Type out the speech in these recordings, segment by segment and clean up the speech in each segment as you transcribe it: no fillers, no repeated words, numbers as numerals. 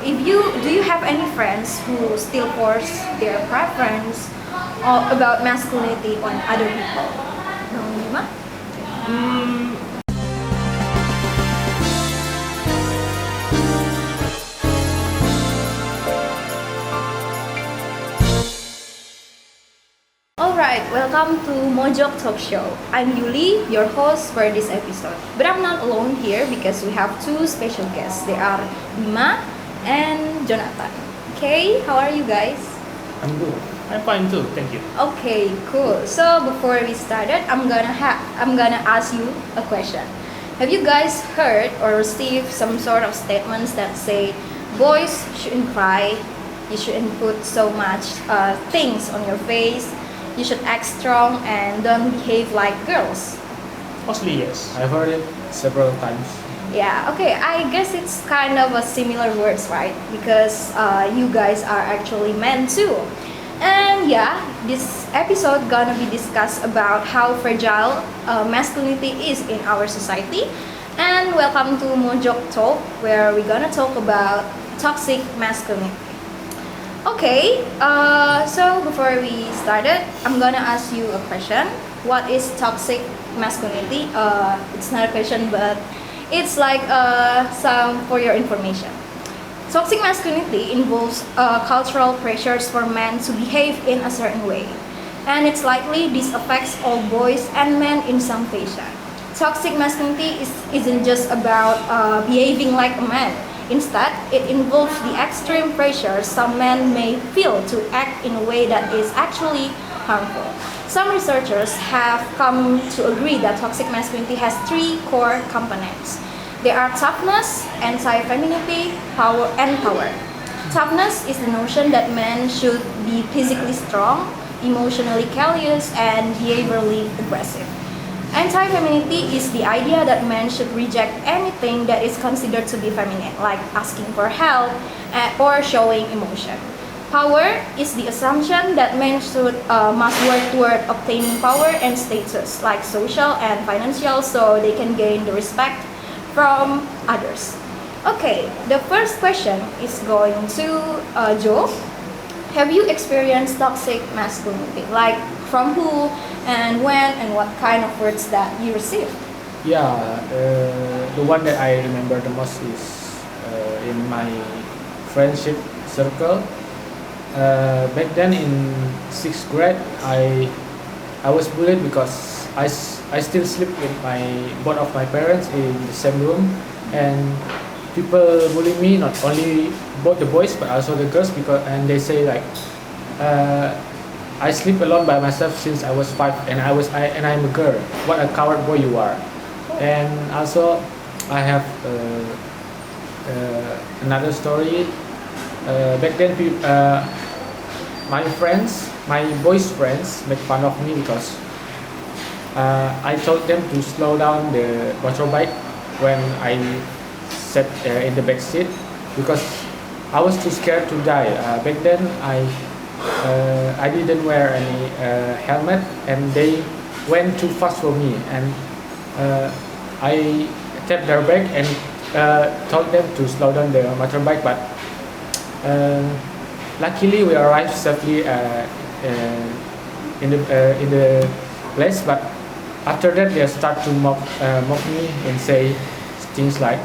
if you do you have any friends who still force their preference about masculinity on other people? Bima? Alright, welcome to Mojok Talk Show. I'm Yuli, your host for this episode. But I'm not alone here because we have two special guests. They are Bima and Jonathan. Okay, how are you guys? I'm good. I'm fine too, thank you. Okay, cool. So before we started, I'm gonna ask you a question. Have you guys heard or received some sort of statements that say boys shouldn't cry, you shouldn't put so much things on your face, you should act strong and don't behave like girls? Mostly yes. I've heard it several times. Yeah, okay, I guess it's kind of a similar words, right? Because you guys are actually men too. And yeah, this episode gonna be discussed about how fragile masculinity is in our society. And welcome to Mojok Talk, where we're gonna talk about toxic masculinity. Okay, so before we started, I'm gonna ask you a question. What is toxic masculinity? It's not a question, but it's like some for your information. Toxic masculinity involves cultural pressures for men to behave in a certain way, and it's likely this affects all boys and men in some fashion. Toxic masculinity isn't just about behaving like a man. Instead, it involves the extreme pressure some men may feel to act in a way that is actually harmful. Some researchers have come to agree that toxic masculinity has three core components. They are toughness, anti-femininity, power, and power. Toughness is the notion that men should be physically strong, emotionally callous, and behaviorally aggressive. Anti-femininity is the idea that men should reject anything that is considered to be feminine, like asking for help or showing emotion. Power is the assumption that men must work toward obtaining power and status, like social and financial, so they can gain the respect from others. Okay, the first question is going to Joe. Have you experienced toxic masculinity? Like from who and when and what kind of words that you received? Yeah, the one that I remember the most is in my friendship circle. Back then in 6th grade, I was bullied because I still sleep with both of my parents in the same room, and people bully me, not only both the boys but also the girls, and they say like I sleep alone by myself since I was 5 and I'm a girl. What a coward boy you are. And also I have another story. Back then my boys friends make fun of me because I told them to slow down the motorbike when I sat in the back seat because I was too scared to die. Back then I didn't wear any helmet and they went too fast for me, and I tapped their back and told them to slow down the motorbike, but luckily we arrived safely in the place. But after that they start to mock me and say things like,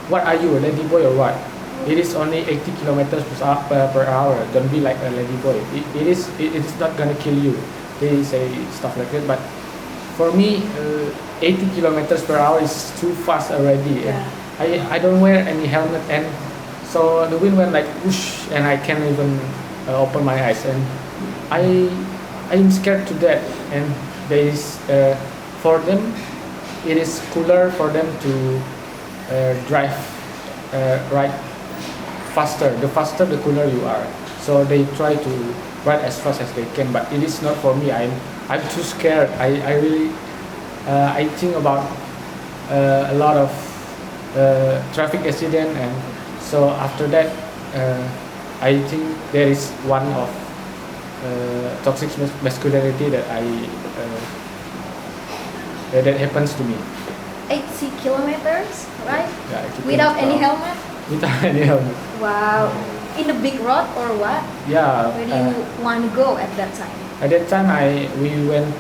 what are you, a lady boy or what? It is only 80 kilometers per hour. Don't be like a lady boy. It's not gonna kill you. They say stuff like that. But for me, 80 kilometers per hour is too fast already. Yeah. I don't wear any helmet, and so the wind went like whoosh, and I can't even open my eyes. And I'm scared to death. And for them, it is cooler for them to drive ride faster. The faster, the cooler you are. So they try to ride as fast as they can. But it is not for me. I'm too scared. I really I think about a lot of traffic accident, and so after that I think there is one of toxic masculinity that that happens to me. 80 kilometers, right? Yeah, Without any helmet? without any helmet. Wow. In the big road or what? Yeah. Where do you want to go at that time? At that time, we went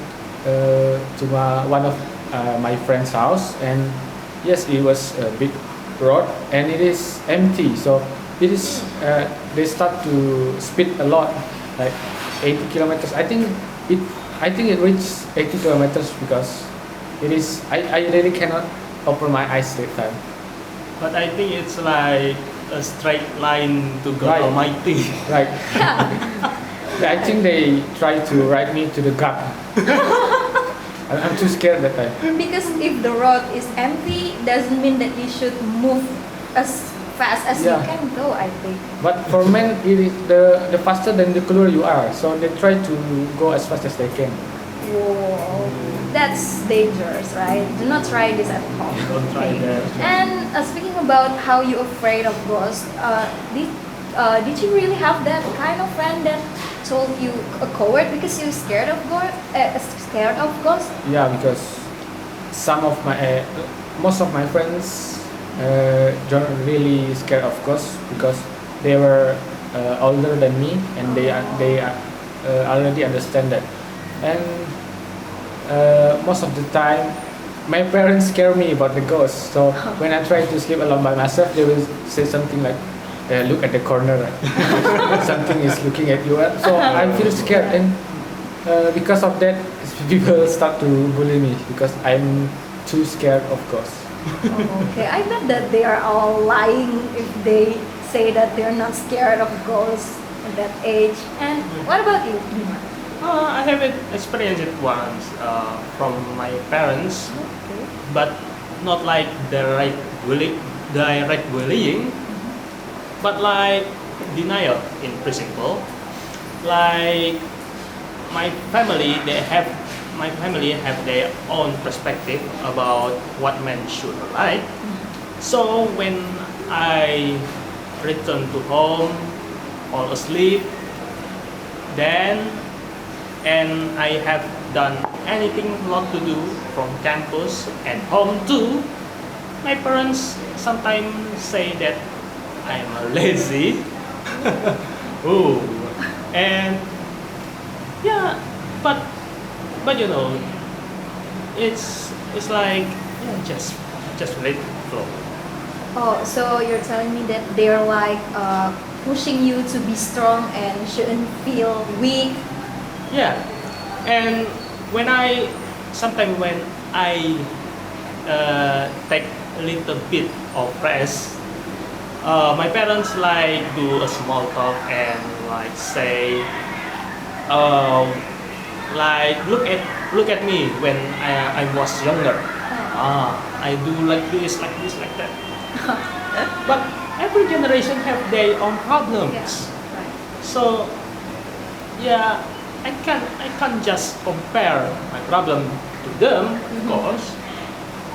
to one of my friend's house, and yes, it was a big road, and it is empty. So it is they start to speed a lot, like 80 kilometers. I think it reached 80 kilometers because it is. I really cannot open my eyes that time. But I think it's like a straight line to God Right. Almighty. Right. I think they try to ride me to the gut. I'm too scared that time. Because if the road is empty, doesn't mean that you should move as fast as Yeah. you can go, I think. But for men, it is the faster than the cooler you are. So they try to go as fast as they can. Whoa, that's dangerous, right? Do not try this at home. Don't try that. And speaking about how you afraid of ghosts, did you really have that kind of friend that told you a coward because you're scared of ghosts? Yeah, because some of my most of my friends don't really scared of ghosts because they were older than me, and they already understand that. And most of the time, my parents scare me about the ghosts. So when I try to sleep alone by myself, they will say something like, "Look at the corner, something is looking at you." So I feel scared, and because of that, people start to bully me because I'm too scared of ghosts. Oh, okay, I bet that they are all lying if they say that they're not scared of ghosts at that age. And what about you, Bima? I haven't experienced it once from my parents, Okay. but not like direct bullying, but like denial in principle. Like my family, my family have their own perspective about what men should like. So when I return to home, fall asleep, then and I have done anything not to do from campus and home too, my parents sometimes say that I'm a lazy. Ooh. And yeah, but you know, it's like just let it flow. Oh, so you're telling me that they're like pushing you to be strong and shouldn't feel weak. Yeah, and sometimes when I take a little bit of rest, my parents like do a small talk and like say, like look at me when I was younger. I do like this, like that. But every generation have their own problems. Yeah, right. So yeah, I can't just compare my problem to them, of course.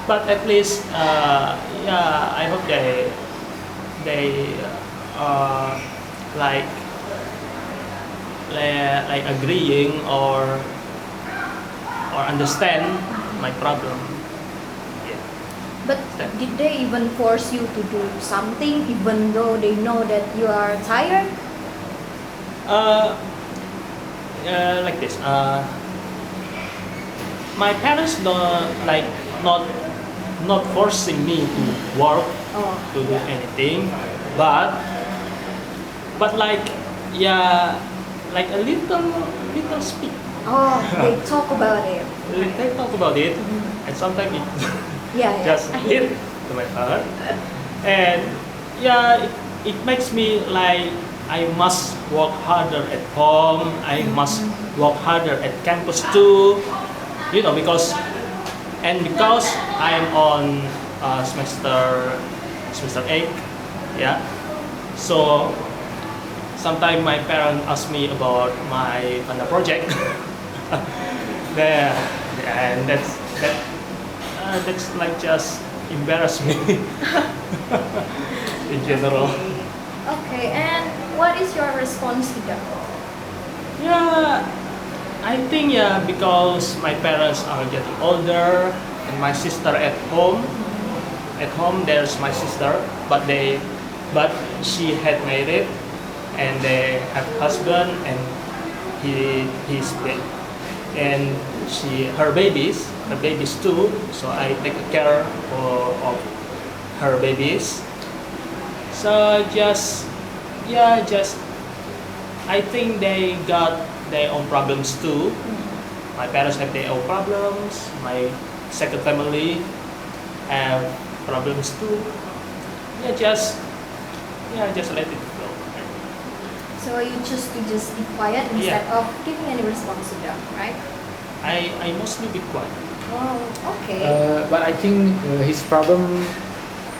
But at least yeah, I hope they like agreeing or understand my problem. Yeah. But did they even force you to do something even though they know that you are tired? Like this. My parents don't not forcing me to work to do anything, but like yeah, like a little speak. Oh, they talk about it. They talk about it, and sometimes it Yeah, yeah. just hit to my heart, and yeah, it makes me like I must work harder at home. I must work harder at campus too. You know, because I'm on semester 8, yeah. So sometimes my parents ask me about my final project. There, and that's like just embarrass me in general. Okay, and what is your response to that? Yeah, I think yeah, because my parents are getting older and my sister at home. At home there's my sister, but they but she had married and they have husband and he's dead, and her babies too. So I take care of her babies. So just I think they got their own problems too. My parents have their own problems. My second family have problems too. Just let it go. So you choose to just be quiet instead of giving any response to them, right? I mostly be quiet. Oh, okay. But I think his problem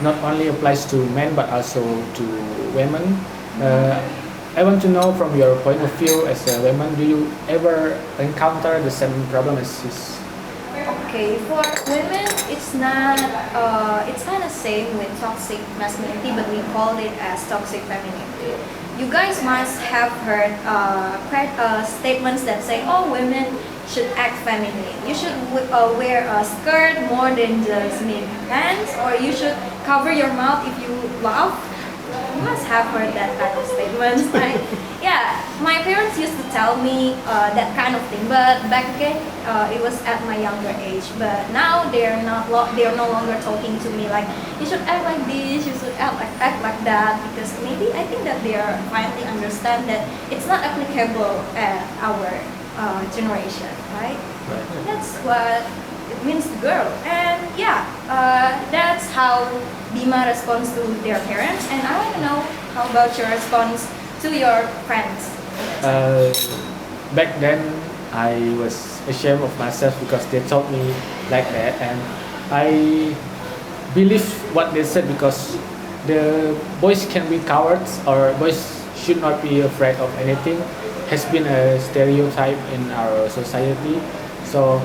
not only applies to men but also to women. I want to know from your point of view as a woman, do you ever encounter the same problem as his? Okay, for women, it's not. It's kind of same with toxic masculinity, but we call it as toxic femininity. You guys must have heard statements that say, "Oh, women should act feminine. You should wear a skirt more than just need pants, or you should cover your mouth if you laugh." You must have heard that kind of statements, right? Yeah, my parents used to tell me that kind of thing, but back then it was at my younger age. But now they're no longer talking to me like you should act like this, you should act like that, because maybe I think that they are finally understand that it's not applicable at our generation, right? That's what it means to girl, and that's how Bima responds to their parents. And I want to know how about your response to your friends? Back then, I was ashamed of myself because they told me like that, and I believe what they said because the boys can be cowards or boys should not be afraid of anything has been a stereotype in our society. So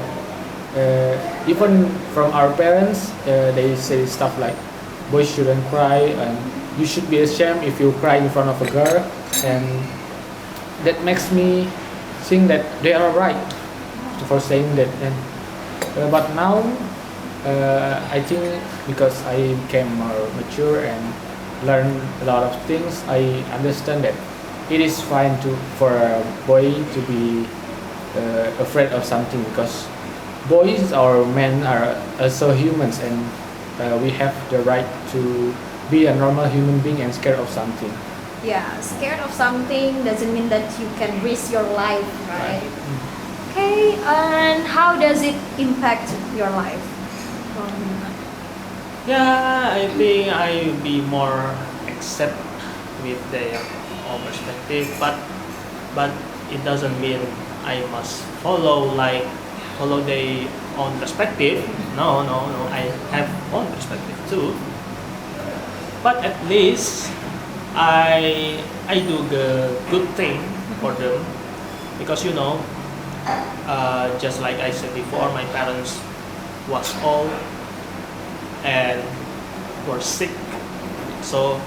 even from our parents, they say stuff like boys shouldn't cry and you should be ashamed if you cry in front of a girl, and that makes me think that they are right for saying that. And but now I think because I became more mature and learned a lot of things, I understand that it is fine for a boy to be afraid of something, because boys or men are also humans, and we have the right to be a normal human being and scared of something. Yeah, scared of something doesn't mean that you can risk your life, right? Okay, and how does it impact your life? I think I will be more accept with their own perspective, but it doesn't mean I must follow their own perspective. No, I have own perspective too. But at least I do the good thing for them, because just like I said before, my parents was old and were sick, so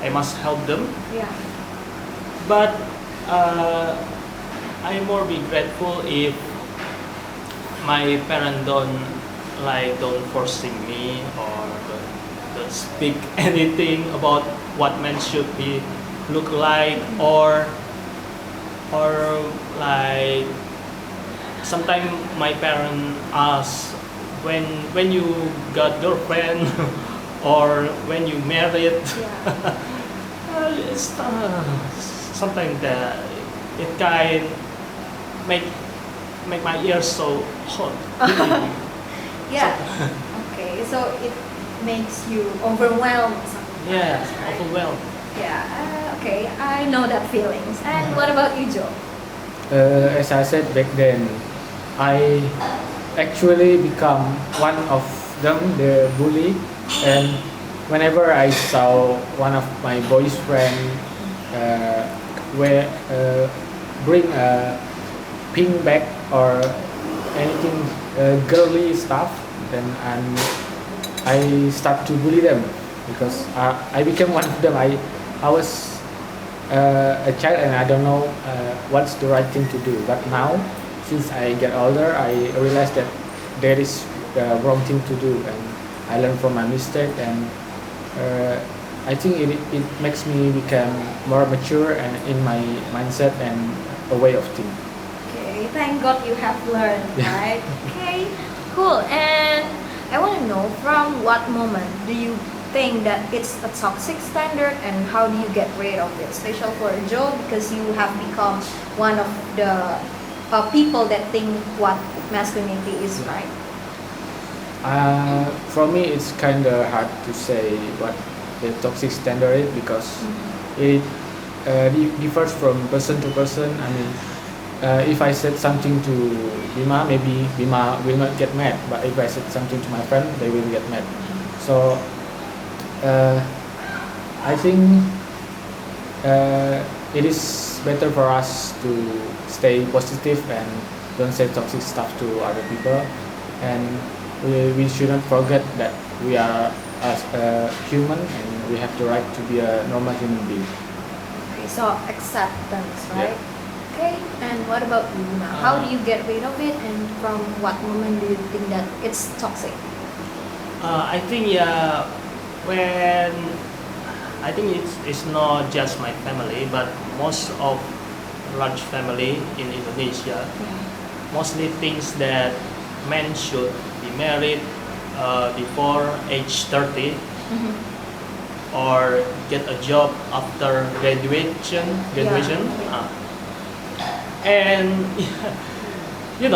I must help them. Yeah. But I more be grateful if my parents don't forcing me or don't speak anything about what men should be look like, or like sometimes my parents ask when you got girlfriend or when you married. It's sometimes it kind make my ears so hot. Yeah. Okay, so it makes you overwhelmed. Yeah, overwhelmed. Yeah. Okay, I know that feelings. And what about you, Joe? As I said back then, I actually become one of them, the bully, and whenever I saw one of my boys' friend bring a pink bag or anything girly stuff, then I start to bully them, because I became one of them. I was a child and I don't know what's the right thing to do. But now, since I get older, I realize that there is the wrong thing to do, and I learn from my mistake. And I think it makes me become more mature and in my mindset and a way of thinking. Okay, thank God you have learned, Yeah. right? Okay, cool. And I want to know, from what moment do you think that it's a toxic standard, and how do you get rid of it? Especially for Joe, because you have become one of the people that think what masculinity is, right? For me, it's kind of hard to say what the toxic standard is because it differs from person to person. I mean, if I said something to Bima, maybe Bima will not get mad. But if I said something to my friend, they will get mad. So I think it is better for us to stay positive and don't say toxic stuff to other people. And we shouldn't forget that we are as a human and we have the right to be a normal human being. Okay, so acceptance, right? Okay, and what about you now? How do you get rid of it, and from what moment do you think that it's toxic? I think when I think it's not just my family, but most of large family in Indonesia mostly thinks that men should be married before age 30 or get a job after graduation. And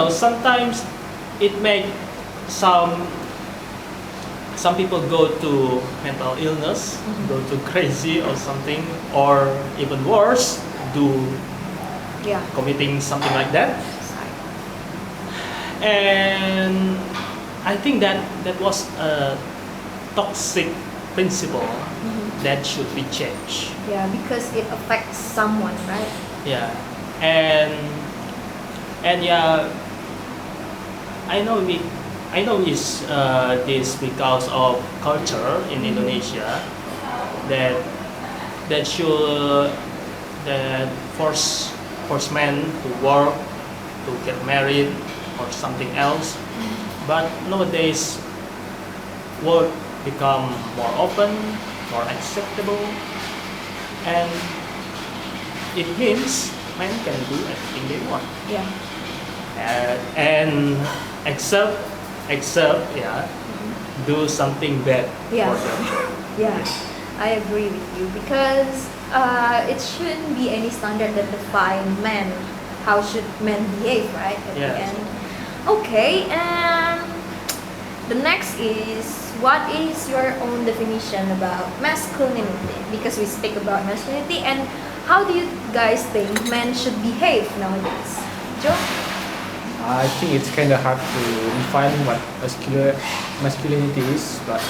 sometimes it make some people go to mental illness, go to crazy or something, or even worse, committing something like that. And I think that was a toxic principle that should be changed. Yeah, because it affects someone, right? Yeah, and I know it's this because of culture in Indonesia that should that force men to work, to get married or something else. But nowadays world become more open, more acceptable, and it means men can do everything they want. Yeah. And except do something bad Yeah. for them. Yeah, I agree with you, because it shouldn't be any standard that define men. How should men behave, right? At the Yes. end. Okay, and the next is, what is your own definition about masculinity? Because we speak about masculinity, and how do you guys think men should behave nowadays? Joe? I think it's kind of hard to define what masculinity is, but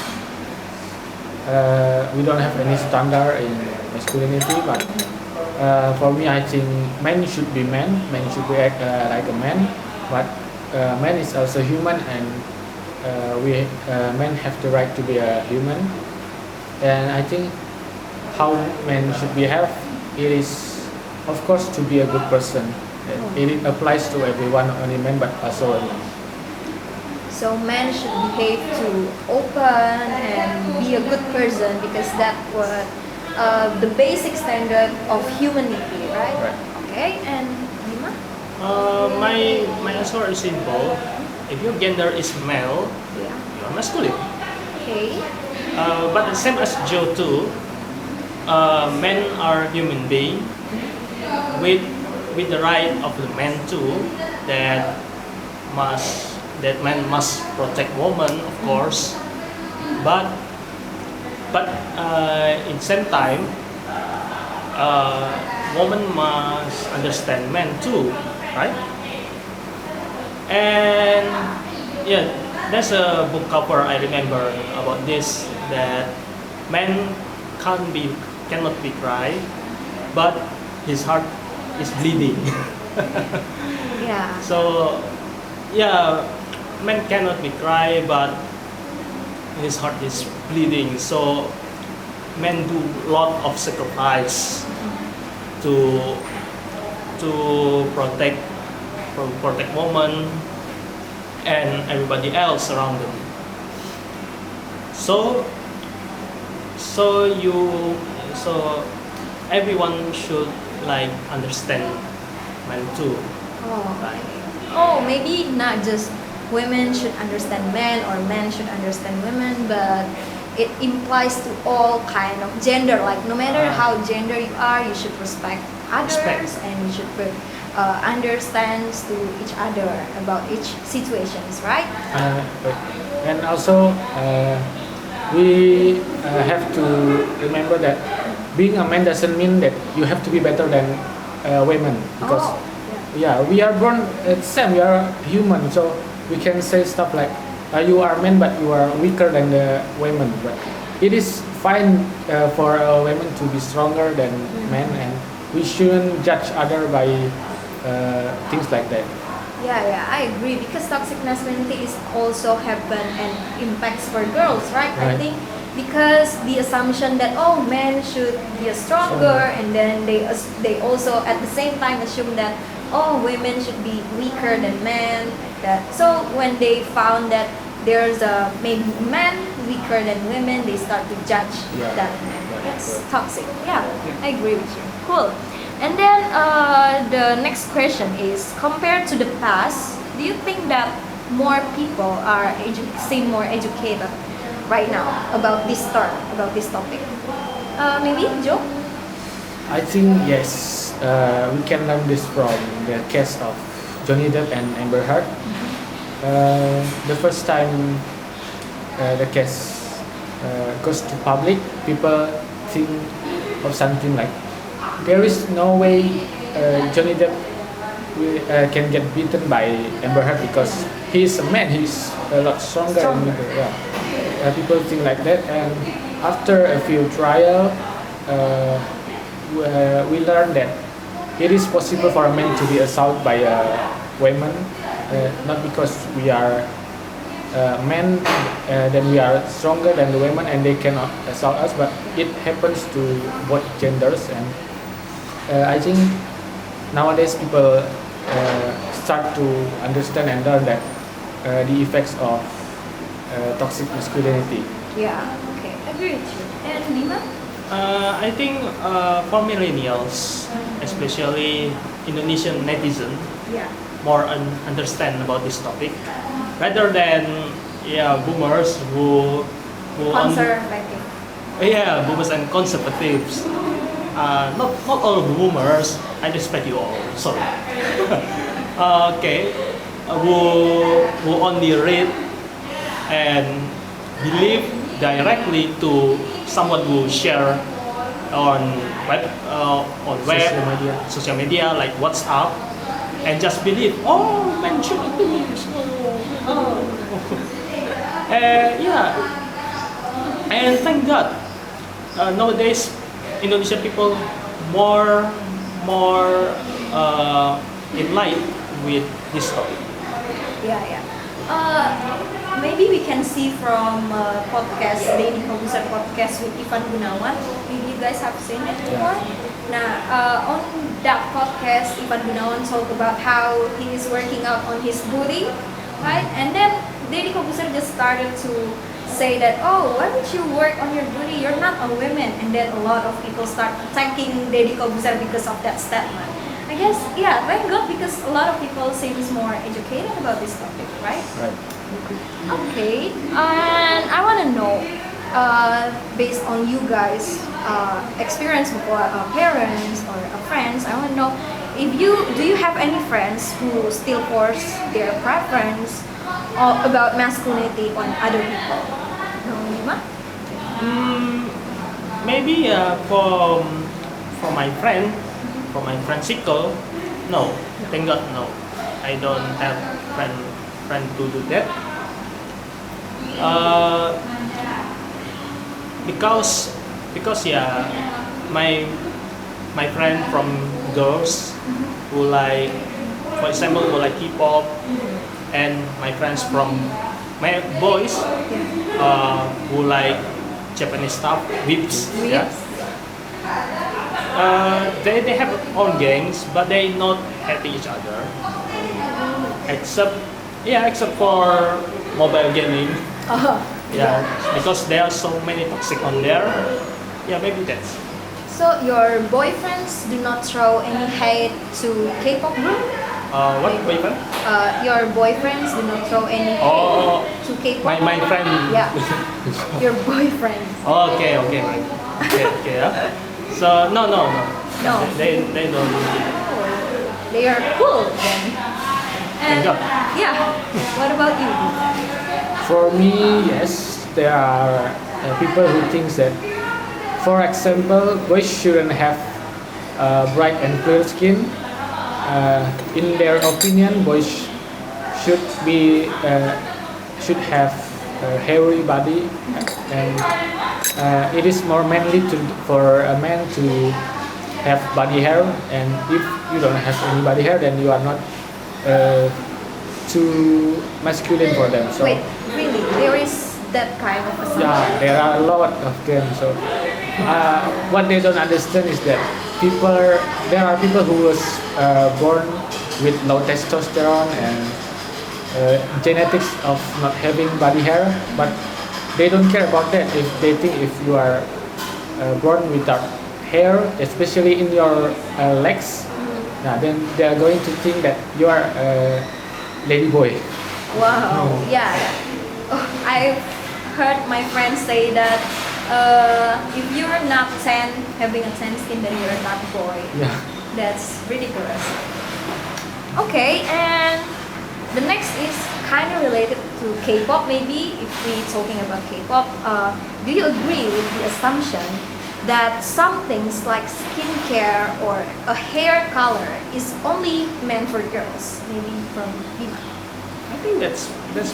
we don't have any standard in masculinity. But for me, I think men should be men. Men should be act like a man. But man is also human, and men have the right to be a human. And I think how men should behave, it is, of course, to be a good person. It applies to everyone, not only men, but also women. So men should behave to open and be a good person, because that's what the basic standard of humanity, right? Right. Okay, and Bima? My answer is simple. If your gender is male, Yeah. you are masculine. Okay. But the same as Joe too, men are human beings with the right of the man too, that man must protect woman, of course, but in same time, woman must understand men too, right? And there's a book cover I remember about this, that man cannot be cry, but his heart is bleeding. Yeah. So man cannot be cry, but his heart is bleeding. So men do lot of sacrifice to protect woman and everybody else around them. So so so everyone should like understand men too. Oh, Right. oh, maybe not just women should understand men or men should understand women, but it implies to all kind of gender. Like no matter how gender you are, you should respect others and you should understand to each other about each situations, right? Right. And also, we have to remember that being a man doesn't mean that you have to be better than women, because Oh, yeah, we are born same. We are human, so we can say stuff like, "You are men, but you are weaker than the women." But it is fine for women to be stronger than men, and we shouldn't judge other by things like that. yeah, I agree, because toxic masculinity is also happen and impacts for girls, right? I Right. think because the assumption that men should be stronger, and then they also at the same time assume that women should be weaker than men. That so when they found that there's a maybe men weaker than women, they start to judge Yeah. that. Right. That's toxic. Yeah, I agree with you. Cool. And then the next question is, compared to the past, do you think that more people seem more educated right now about this topic? Maybe Joe? I think yes, we can learn this from the case of Johnny Depp and Amber Heard. The first time the case goes to public, people think of something like, there is no way Johnny Depp can get beaten by Amber Heard because he is a man, he is a lot stronger. Stronger. And weaker. Yeah. People think like that, and after a few trials, we learned that it is possible for a man to be assaulted by a woman, not because we are men, then we are stronger than the women and they cannot assault us, but it happens to both genders. And I think nowadays people start to understand and learn that the effects of toxic masculinity. Yeah. Okay. Agree with you. And Bima? I think for millennials, especially Indonesian netizen, Yeah. more understand about this topic rather than boomers who Conservative. boomers and conservatives. Not all boomers. I respect you all. Sorry. Okay. Who only read and believe directly to someone who share on web, social media like WhatsApp, and just believe, men should do this. And thank God, nowadays Indonesian people more enlightened with this topic. Yeah. Maybe we can see from podcast, Daily Komputer podcast with Ivan Gunawan. Maybe you guys have seen it before. Nah, on that podcast, Ivan Gunawan talk about how he is working out on his booty, right? And then Daily Komputer just started to say that, why would you work on your booty? You're not a woman. And then a lot of people start attacking Daily Komputer because of that statement. I guess, thank God, because a lot of people seems more educated about this topic, right? Right. Okay, and I want to know, based on you guys' experience before parents or friends, I want to know if do you have any friends who still force their preference about masculinity on other people? No, Bima? Maybe for my friend circle, no. Thank God, no. I don't have friend to do that. Because my friend from girls who like, for example, who like K-pop, and my friends from my boys who like Japanese stuff, whips. Yeah. They have own gangs, but they not hating each other. Except for mobile gaming. Yeah, because there are so many toxic on there. Yeah, maybe that's. So your boyfriends do not throw any hate to K-pop group? What boyfriend? Your boyfriends do not throw any hate Oh, to K-pop? my friend. Yeah, your boyfriends. Okay, right. Okay. Yeah. So no. No. They don't. They are cool then. And Thank God. yeah, what about you? For me, yes, there are people who think that, for example, boys shouldn't have bright and clear skin. In their opinion, boys should be should have a hairy body, and it is more manly for a man to have body hair. And if you don't have any body hair, then you are not too masculine for them. So Wait, really? There is that kind of assumption? yeah, there are a lot of them. So what they don't understand is that there are people who was born with low testosterone and genetics of not having body hair, but they don't care about that. If they think if you are born without hair, especially in your legs, then they are going to think that you are a lady boy. Wow, yeah. Oh, I've heard my friends say that if you're not having a tan skin, then you're not a boy. Yeah. That's ridiculous. Okay, and the next is kind of related to K-pop maybe, if we're talking about K-pop. Do you agree with the assumption that some things like skincare or a hair color is only meant for girls? Maybe from Bima. I think that's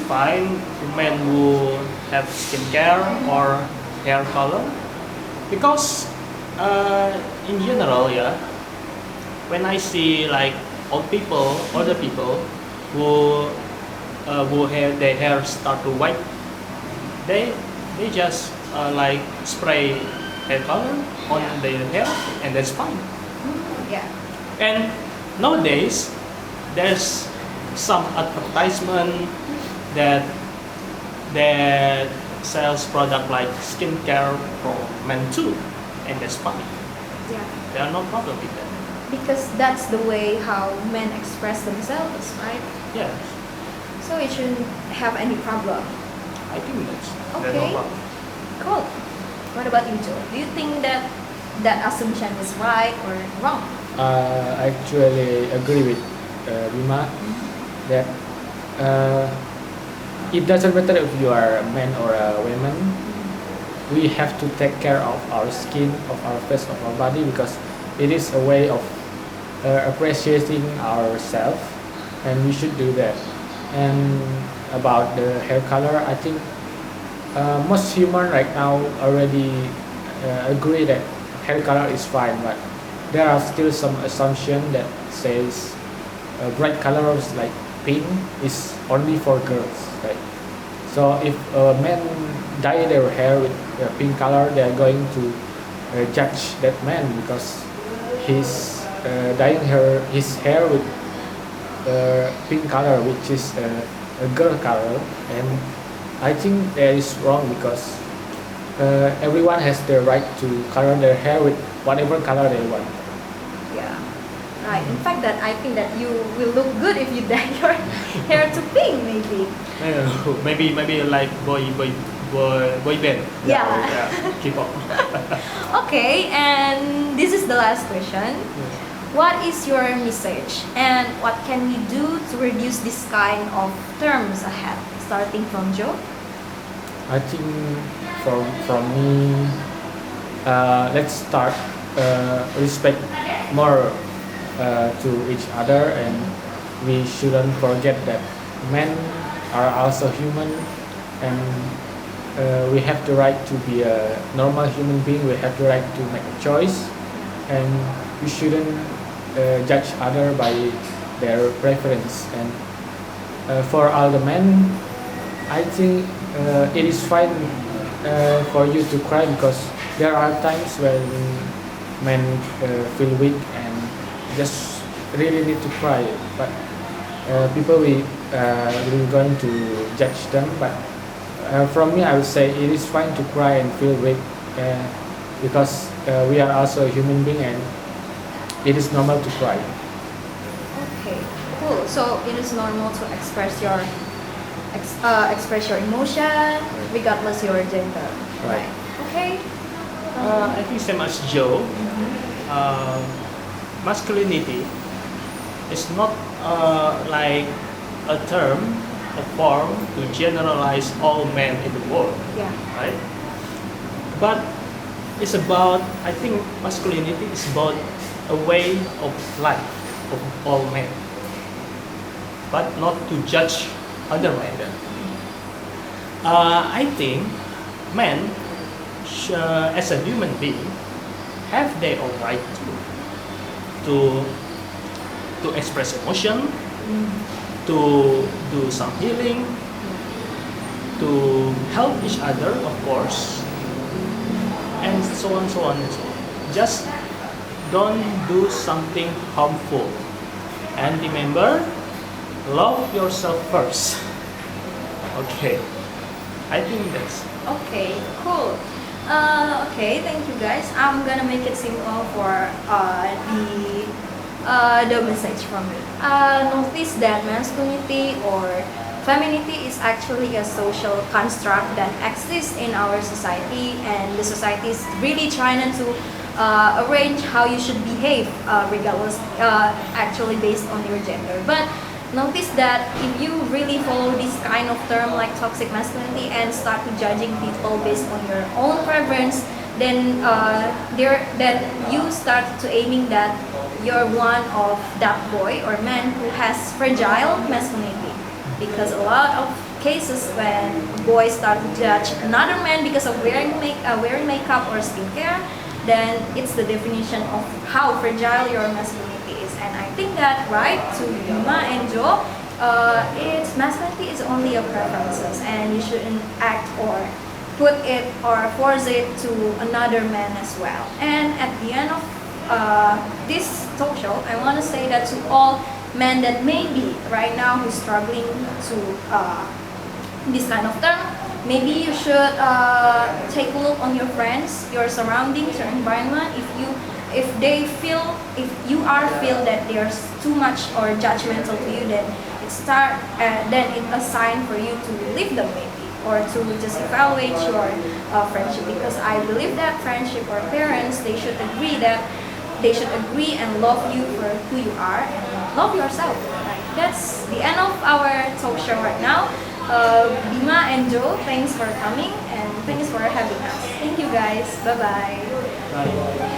fine. Men who have skincare or hair color, because in general, yeah, when I see like older people who have their hair start to white, they just like spray hair color on their hair, and that's fine. Yeah. And nowadays, there's some advertisement that sells product like skincare for men too, and that's fine. Yeah. There are no problem with that. Because that's the way how men express themselves, right? Yeah, So it shouldn't have any problem. I think there's no Okay. problem. Cool. What about you, Joe? Do you think that that assumption is right or wrong? I actually agree with Bima that it doesn't matter if you are a man or a woman. We have to take care of our skin, of our face, of our body, because it is a way of appreciating ourselves, and we should do that. And about the hair color, I think most human right now already agree that hair color is fine, but there are still some assumption that says bright colors like pink is only for girls, right? So if a man dye their hair with pink color, they are going to judge that man because he's dyeing his hair with pink color, which is a girl color. And I think that is wrong, because everyone has the right to color their hair with whatever color they want. Yeah. Right. In fact, that I think that you will look good if you dye your hair to pink, maybe. Maybe like boy band. Yeah. K-pop. Okay, and this is the last question. What is your message, and what can we do to reduce this kind of terms ahead? Starting from Joe. I think from me, let's start respect more to each other, and we shouldn't forget that men are also human, and we have the right to be a normal human being. We have the right to make a choice, and we shouldn't judge other by their preference. And for all the men, I think it is fine for you to cry, because there are times when men feel weak and just really need to cry. But people will going to judge them. But from me, I would say it is fine to cry and feel weak because we are also a human being and it is normal to cry. Okay, cool. So it is normal to express your emotion regardless your gender. Right. Okay. I think same as Joe. Masculinity is not like a term, a form to generalize all men in the world, Yeah. right? But it's about, I think masculinity is about a way of life of all men, but not to judge other men. I think men, as a human being, have their own right to express emotion, to do some healing, to help each other, of course, and so on, so on, and so on. Just don't do something harmful. And remember, love yourself first. Okay, I think that's. Okay, cool. Okay, thank you guys. I'm gonna make it simple for the message from me. Notice that masculinity or femininity is actually a social construct that exists in our society, and the society is really trying to arrange how you should behave, regardless, actually based on your gender. But notice that if you really follow this kind of term like toxic masculinity and start to judging people based on your own preference, then then you start to aiming that you're one of that boy or man who has fragile masculinity. Because a lot of cases when boys start to judge another man because of wearing makeup or skincare, then it's the definition of how fragile your masculinity is. And I think that, right, to Bima and Joe, it's masculinity is only a preferences, and you shouldn't act or put it or force it to another man as well. And at the end of this talk show, I want to say that to all men that maybe right now who's struggling to this kind of term, maybe you should take a look on your friends, your surroundings, your environment. If you feel that there's too much or judgmental to you, then it's a sign for you to leave them maybe, or to just evaluate your friendship. Because I believe that friendship or parents, they should agree and love you for who you are and love yourself. Right? That's the end of our talk show right now. Bima and Joe, thanks for coming and thanks for having us. Thank you guys. Bye-bye. Right.